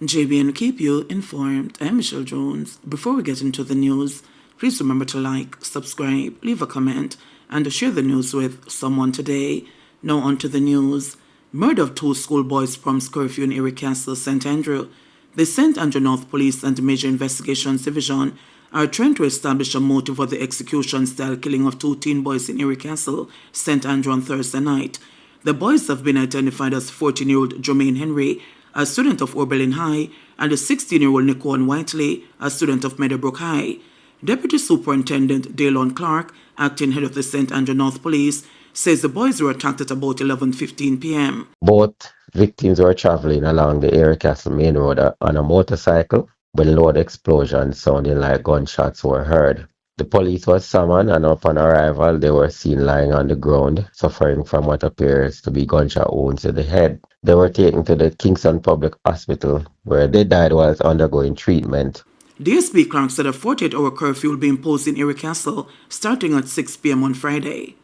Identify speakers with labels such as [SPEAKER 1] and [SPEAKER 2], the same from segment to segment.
[SPEAKER 1] JBNN keep you informed. I'm Michelle Jones. Before we get into the news, please remember to like, subscribe, leave a comment, and share the news with someone today. Now on to the news. Murder of two schoolboys prompts curfew in Erie Castle, St. Andrew. The St. Andrew North Police and Major Investigations Division are trying to establish a motive for the execution-style killing of two teen boys in Erie Castle, St. Andrew on Thursday night. The boys have been identified as 14-year-old Jermaine Henry, a student of Oberlin High, and a 16-year-old Nicole Whiteley, a student of Meadowbrook High. Deputy Superintendent Daylon Clark, acting head of the St. Andrew North Police, says the boys were attacked at about 11:15 p.m.
[SPEAKER 2] Both victims were traveling along the Erie Castle Main Road on a motorcycle when loud explosions sounding like gunshots were heard. The police was summoned, and upon arrival, they were seen lying on the ground, suffering from what appears to be gunshot wounds to the head. They were taken to the Kingston Public Hospital, where they died whilst undergoing treatment.
[SPEAKER 1] DSP Clark said a 48-hour curfew will be imposed in Erie Castle starting at 6 p.m. on Friday.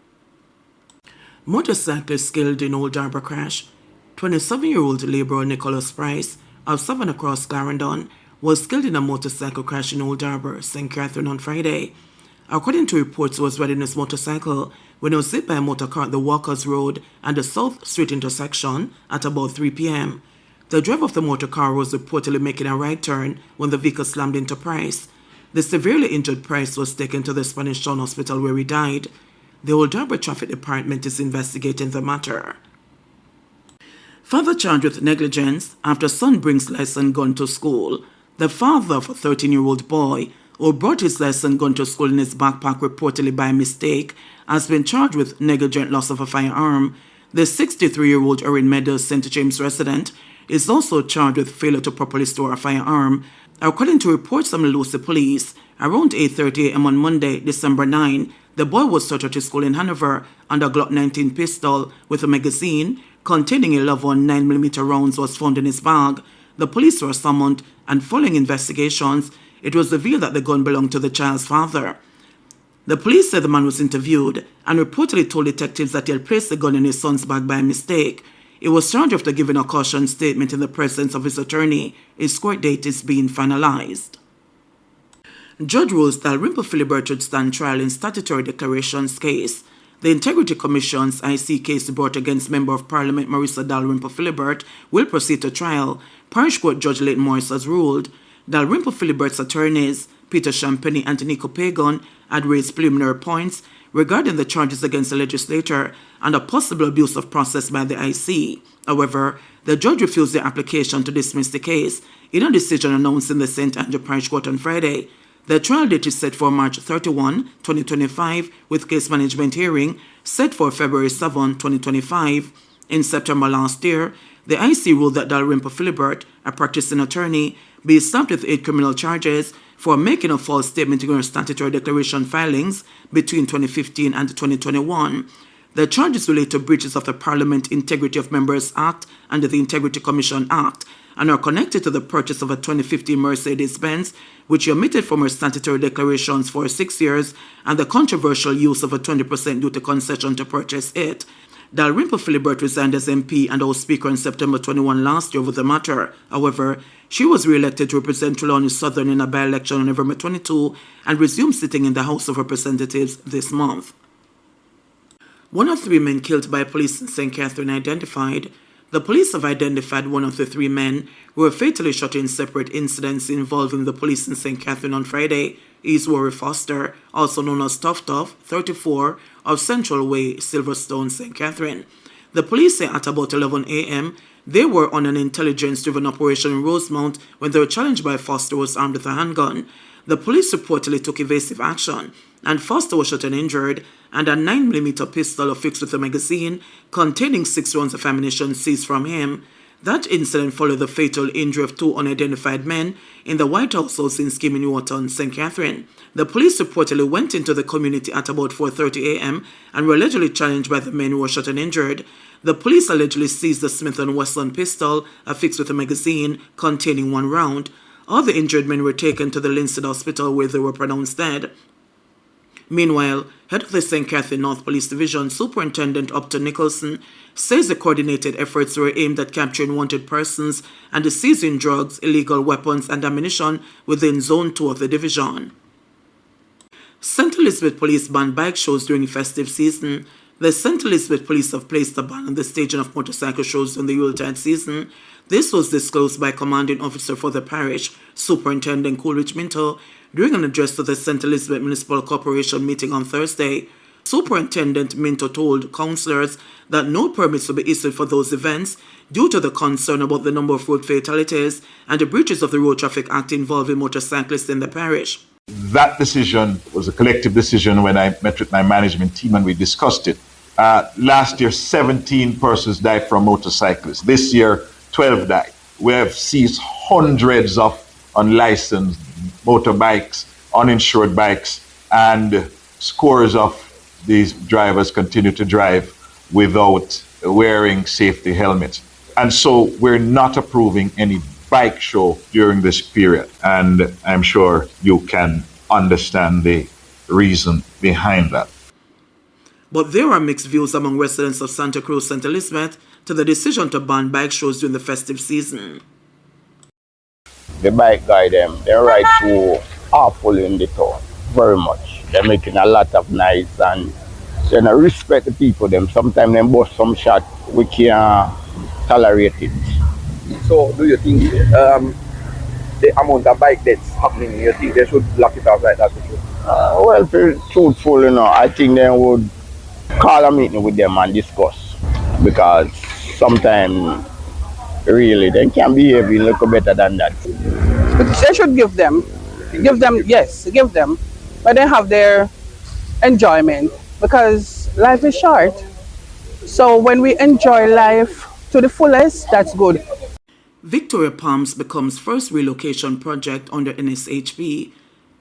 [SPEAKER 1] Motorcyclist killed in Old Harbour crash. 27-year-old laborer Nicholas Price of Savannah Cross, Clarendon, was killed in a motorcycle crash in Old Harbour, St. Catherine on Friday. According to reports, he was riding his motorcycle when he was hit by a motor car at the Walkers Road and the South Street intersection at about 3 p.m. The driver of the motor car was reportedly making a right turn when the vehicle slammed into Price. The severely injured Price was taken to the Spanish Town Hospital where he died. The Old Harbour Traffic Department is investigating the matter. Father charged with negligence after son brings licensed gun to school. The father of a 13-year-old boy who brought his licensed gun to school in his backpack reportedly by mistake has been charged with negligent loss of a firearm. The 63-year-old Erin Meadows St. James resident is also charged with failure to properly store a firearm. According to reports from the Lucy police, around 8:30 a.m. on Monday, December 9, the boy was taught at his school in Hanover, and a Glock 19 pistol with a magazine containing 11 9mm rounds was found in his bag. The police were summoned, and following investigations, it was revealed that the gun belonged to the child's father. The police said the man was interviewed and reportedly told detectives that he had placed the gun in his son's bag by mistake. He was charged after giving a caution statement in the presence of his attorney. His court date is being finalized. Judge rules Dalrymple-Philibert should stand trial in statutory declarations case. The Integrity Commission's IC case brought against Member of Parliament Marissa Dalrymple-Philibert will proceed to trial. Parish Court Judge Leighton Morris has ruled. Dalrymple-Philibert's attorneys, Peter Champagny and Nico Pagan, had raised preliminary points regarding the charges against the legislator and a possible abuse of process by the IC. However, the judge refused the application to dismiss the case in a decision announced in the St. Andrew Parish Court on Friday. The trial date is set for March 31, 2025, with case management hearing set for February 7, 2025. In September last year, the IC ruled that Dalrymple-Philibert, a practicing attorney, be slapped with 8 criminal charges for making a false statement in her statutory declaration filings between 2015 and 2021. The charges relate to breaches of the Parliament Integrity of Members Act and the Integrity Commission Act and are connected to the purchase of a 2015 Mercedes-Benz, which she omitted from her statutory declarations for 6 years, and the controversial use of a 20% duty concession to purchase it. Dalrymple-Philibert resigned as MP and House Speaker on September 21 last year over the matter. However, she was re-elected to represent Trelawney Southern in a by-election on November 22 and resumed sitting in the House of Representatives this month. One of 3 men killed by police in St. Catherine identified. The police have identified one of the 3 men who were fatally shot in separate incidents involving the police in St. Catherine on Friday. He is Rory Foster, also known as Tough Tough, 34, of Central Way, Silverstone, St. Catherine. The police say at about 11 a.m., they were on an intelligence-driven operation in Rosemount when they were challenged by Foster, who was armed with a handgun. The police reportedly took evasive action, and Foster was shot and injured, and a 9mm pistol affixed with a magazine containing 6 rounds of ammunition seized from him. That incident followed the fatal injury of 2 unidentified men in the White House house in Skimming Water, St. Catherine. The police reportedly went into the community at about 4:30 a.m. and were allegedly challenged by the men who were shot and injured. The police allegedly seized the Smith & Wesson pistol affixed with a magazine containing 1 round. All the injured men were taken to the Linstead Hospital where they were pronounced dead. Meanwhile, head of the St. Catherine North Police Division, Superintendent Upton Nicholson, says the coordinated efforts were aimed at capturing wanted persons and seizing drugs, illegal weapons and ammunition within Zone 2 of the division. St. Elizabeth Police banned bike shows during the festive season. The St. Elizabeth Police have placed a ban on the staging of motorcycle shows during the Yuletide season. This was disclosed by Commanding Officer for the parish, Superintendent Coolidge Minto, during an address to the St. Elizabeth Municipal Corporation meeting on Thursday. Superintendent Minto told councillors that no permits will be issued for those events due to the concern about the number of road fatalities and the breaches of the Road Traffic Act involving motorcyclists in the parish.
[SPEAKER 3] That decision was a collective decision when I met with my management team and we discussed it. Last year, 17 persons died from motorcyclists. This year, 12 died. We have seized hundreds of unlicensed motorbikes, uninsured bikes, and scores of these drivers continue to drive without wearing safety helmets. And so we're not approving any bike show during this period. And I'm sure you can understand the reason behind that.
[SPEAKER 1] But there are mixed views among residents of Santa Cruz, St. Elizabeth, to the decision to ban bike shows during the festive season.
[SPEAKER 4] The bike guy, they ride too awful in the town, very much. They're making a lot of noise and they don't respect the people. Sometimes they bust some shot, we can't tolerate it.
[SPEAKER 5] So, do you think the amount of bike deaths happening, you think they should block it off like that?
[SPEAKER 4] Well, to be truthful, I think they would call a meeting with them and discuss, because sometimes really they can behave a little better than that.
[SPEAKER 6] But they should give them, yes, give them, but they have their enjoyment, because life is short. So when we enjoy life to the fullest, that's good.
[SPEAKER 1] Victoria Palms becomes first relocation project under NSHP.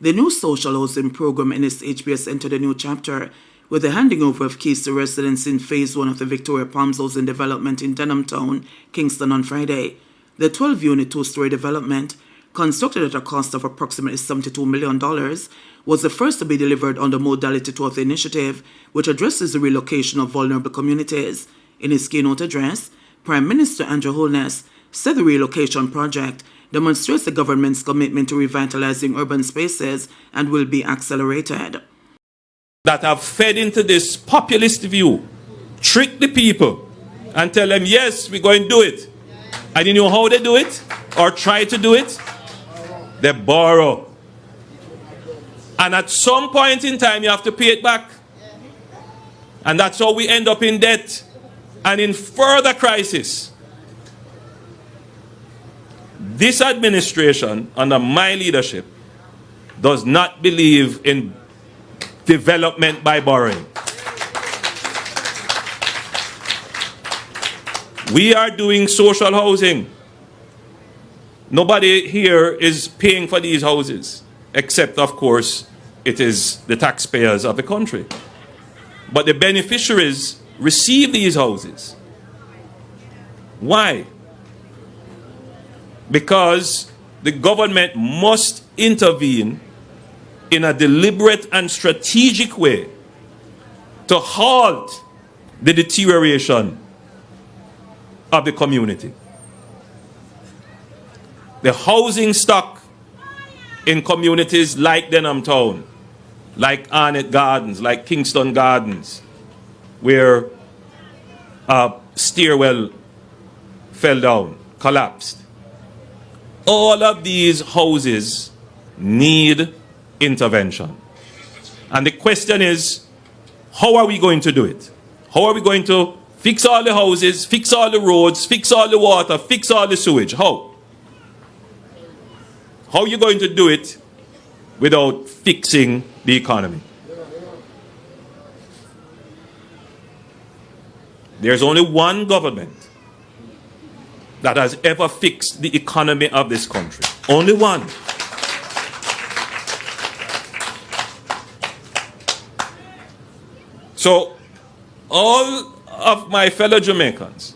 [SPEAKER 1] The new social housing program NSHP has entered a new chapter with the handing over of keys to residents in Phase 1 of the Victoria Palms housing development in Denham Town, Kingston on Friday. The 12-unit two-story development, constructed at a cost of approximately $72 million, was the first to be delivered under Modality 2 of the initiative, which addresses the relocation of vulnerable communities. In his keynote address, Prime Minister Andrew Holness said the relocation project demonstrates the government's commitment to revitalizing urban spaces and will be accelerated.
[SPEAKER 7] That have fed into this populist view, trick the people and tell them, yes, we're going to do it. And you know how they do it or try to do it? They borrow. And at some point in time, you have to pay it back. And that's how we end up in debt and in further crisis. This administration, under my leadership, does not believe in development by borrowing. We are doing social housing. Nobody here is paying for these houses, except, of course, it is the taxpayers of the country. But the beneficiaries receive these houses. Why? Because the government must intervene in a deliberate and strategic way to halt the deterioration of the community. The housing stock in communities like Denham Town, like Arnett Gardens, like Kingston Gardens, where a stairwell fell down, collapsed. All of these houses need intervention. And the question is, how are we going to do it? How are we going to fix all the houses, fix all the roads, fix all the water, fix all the sewage? How? How are you going to do it without fixing the economy? There's only one government that has ever fixed the economy of this country. Only one. So, all of my fellow Jamaicans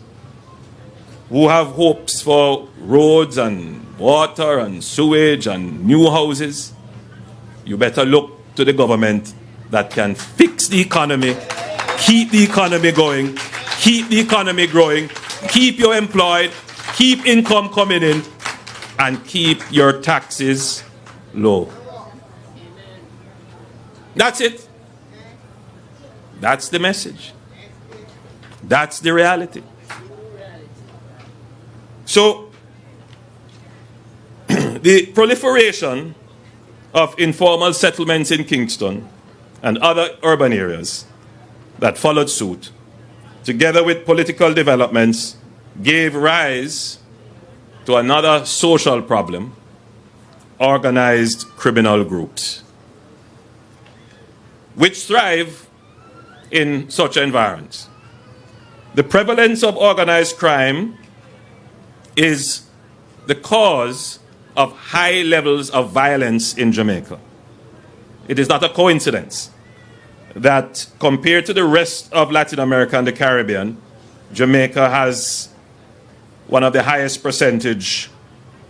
[SPEAKER 7] who have hopes for roads and water and sewage and new houses, you better look to the government that can fix the economy, keep the economy going, keep the economy growing, keep you employed, keep income coming in, and keep your taxes low. That's it. That's the message. That's the reality. So, the proliferation of informal settlements in Kingston and other urban areas that followed suit, together with political developments, gave rise to another social problem: organized criminal groups, which thrive in such environments. The prevalence of organized crime is the cause of high levels of violence in Jamaica. It is not a coincidence that compared to the rest of Latin America and the Caribbean, Jamaica has one of the highest percentage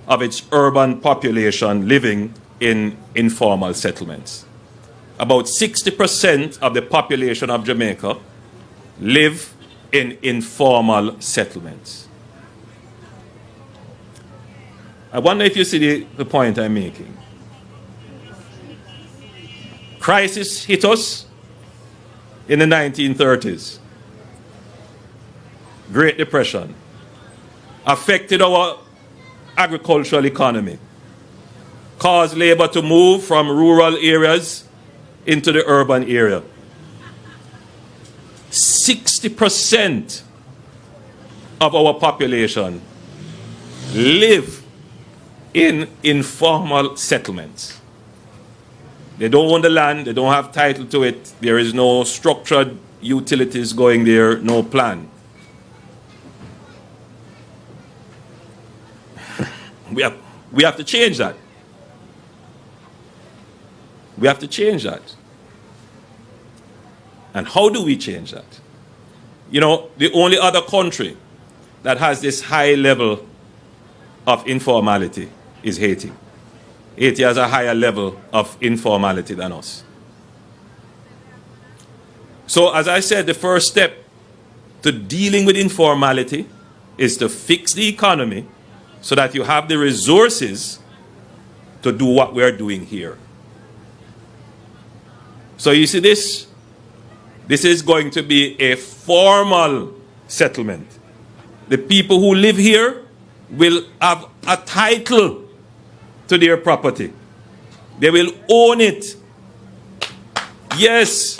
[SPEAKER 7] of its urban population living in informal settlements. About 60% of the population of Jamaica live in informal settlements. I wonder if you see the point I'm making. Crisis hit us in the 1930s. Great Depression affected our agricultural economy, caused labor to move from rural areas into the urban area. 60% of our population live in informal settlements. They don't own the land, they don't have title to it, there is no structured utilities going there, no plan. We have to change that. We have to change that. And how do we change that? You know, the only other country that has this high level of informality is Haiti. Haiti has a higher level of informality than us. So, as I said, the first step to dealing with informality is to fix the economy so that you have the resources to do what we're doing here. So you see this? This is going to be a formal settlement. The people who live here will have a title to their property. They will own it. Yes.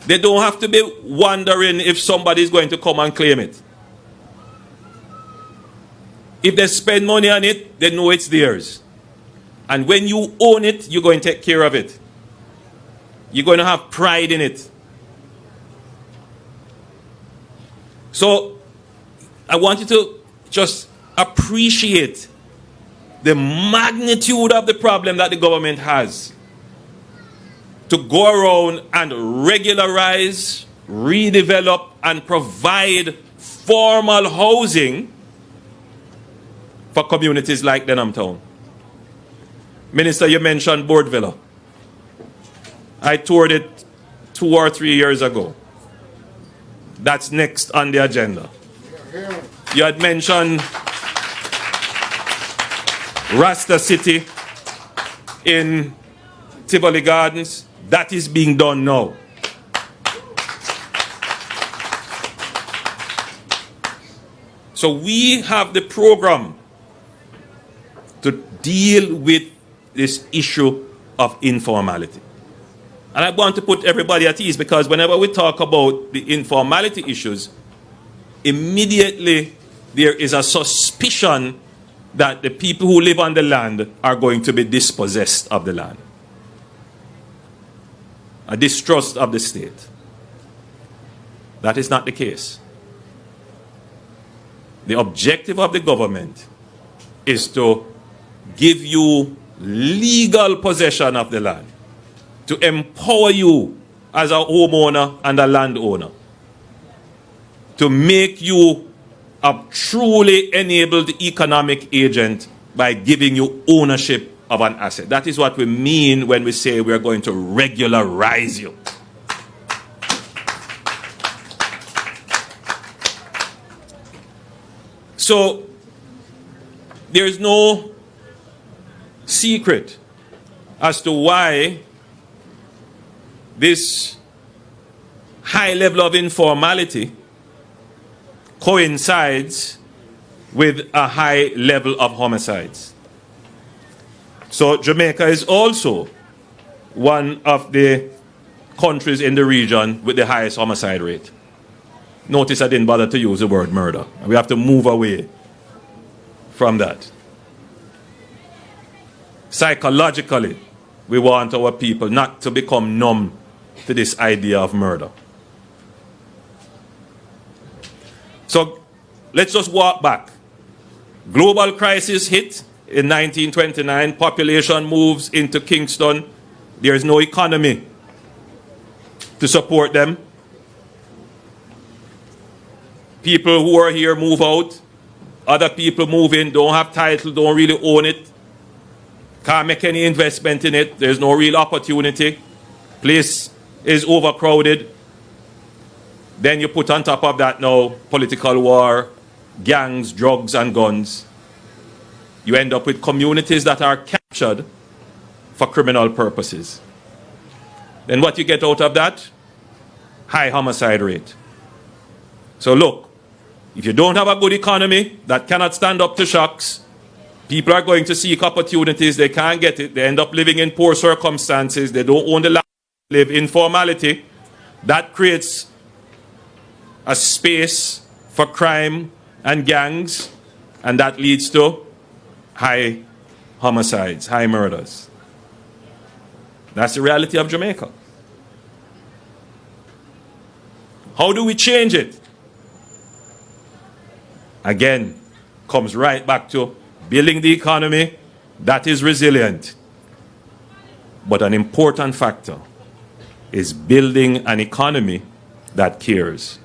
[SPEAKER 7] They don't have to be wondering if somebody is going to come and claim it. If they spend money on it, they know it's theirs. And when you own it, you're going to take care of it. You're going to have pride in it. So, I want you to just appreciate the magnitude of the problem that the government has to go around and regularize, redevelop, and provide formal housing for communities like Denham Town. Minister, you mentioned Board Villa. I toured it 2 or 3 years ago. That's next on the agenda. You had mentioned Rasta City in Tivoli Gardens. That is being done now. So we have the program to deal with this issue of informality. And I want to put everybody at ease, because whenever we talk about the informality issues, immediately there is a suspicion that the people who live on the land are going to be dispossessed of the land. A distrust of the state. That is not the case. The objective of the government is to give you legal possession of the land, to empower you as a homeowner and a landowner, to make you a truly enabled economic agent by giving you ownership of an asset. That is what we mean when we say we're going to regularize you. So there is no secret as to why this high level of informality coincides with a high level of homicides. So Jamaica is also one of the countries in the region with the highest homicide rate. Notice I didn't bother to use the word murder. We have to move away from that. Psychologically, we want our people not to become numb to this idea of murder. So let's just walk back. Global crisis hit in 1929. Population moves into Kingston. There is no economy to support them. People who are here move out. Other people move in, don't have title, don't really own it. Can't make any investment in it. There's no real opportunity. Place is overcrowded. Then you put on top of that now political war, gangs, drugs, and guns. You end up with communities that are captured for criminal purposes. Then what you get out of that? High homicide rate. So look, if you don't have a good economy that cannot stand up to shocks, people are going to seek opportunities, they can't get it, they end up living in poor circumstances, they don't own the land, live in informality. That creates a space for crime and gangs, and that leads to high homicides, high murders. That's the reality of Jamaica. How do we change it? Again, comes right back to building the economy that is resilient. But an important factor is building an economy that cares.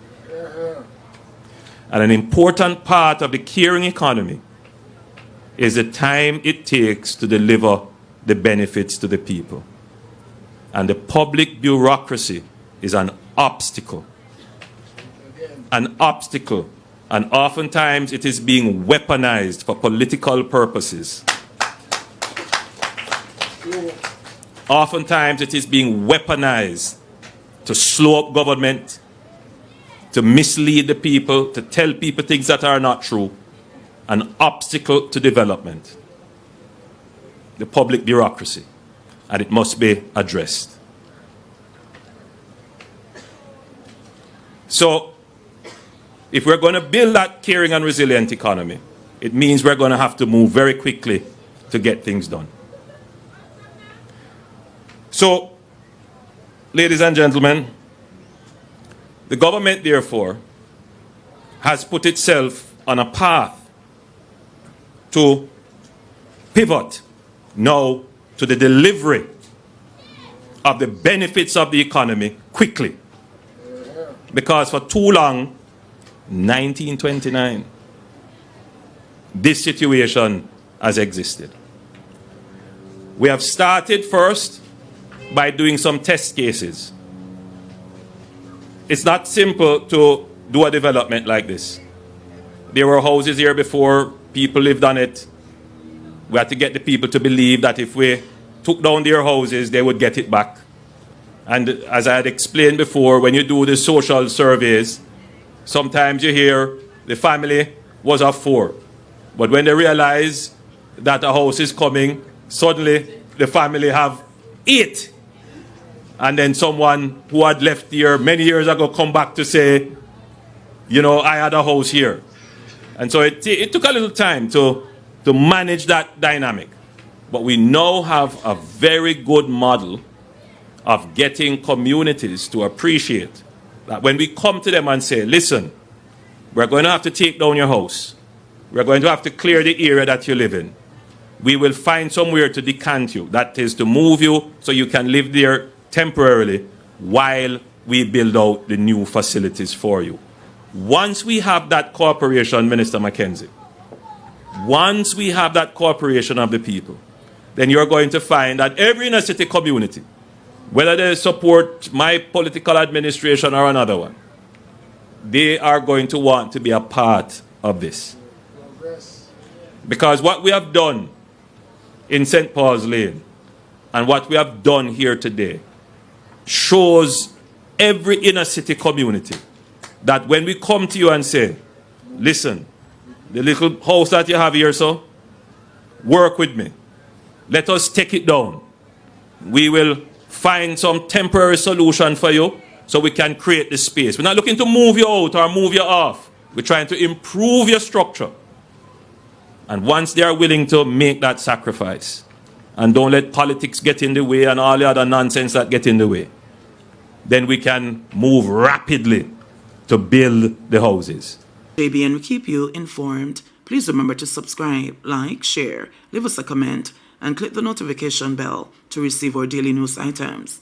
[SPEAKER 7] And an important part of the caring economy is the time it takes to deliver the benefits to the people. And the public bureaucracy is an obstacle. An obstacle. And oftentimes it is being weaponized for political purposes. Oftentimes it is being weaponized to slow up government, to mislead the people, to tell people things that are not true. An obstacle to development. The public bureaucracy. And it must be addressed. So, if we're going to build that caring and resilient economy, it means we're going to have to move very quickly to get things done. So, ladies and gentlemen, the government, therefore, has put itself on a path to pivot now to the delivery of the benefits of the economy quickly. Because for too long, 1929, this situation has existed. We have started first by doing some test cases. It's not simple to do a development like this. There were houses here before, people lived on it. We had to get the people to believe that if we took down their houses, they would get it back. And as I had explained before, when you do the social surveys, sometimes you hear the family was of 4. But when they realize that a house is coming, suddenly the family have 8. And then someone who had left here many years ago come back to say, you know, I had a house here. And so it took a little time to manage that dynamic. But we now have a very good model of getting communities to appreciate that when we come to them and say, listen, we're going to have to take down your house. We're going to have to clear the area that you live in. We will find somewhere to decant you. That is to move you so you can live there temporarily while we build out the new facilities for you. Once we have that cooperation, Minister Mackenzie, once we have that cooperation of the people, then you're going to find that every inner city community, whether they support my political administration or another one, they are going to want to be a part of this. Because what we have done in St. Paul's Lane and what we have done here today shows every inner city community that when we come to you and say, listen, the little house that you have here, so work with me. Let us take it down. We will find some temporary solution for you so we can create the space. We're not looking to move you out or move you off. We're trying to improve your structure. And once they are willing to make that sacrifice, and don't let politics get in the way and all the other nonsense that get in the way, then we can move rapidly to build the houses.
[SPEAKER 1] JBN will keep you informed. Please remember to subscribe, like, share, leave us a comment, and click the notification bell to receive our daily news items.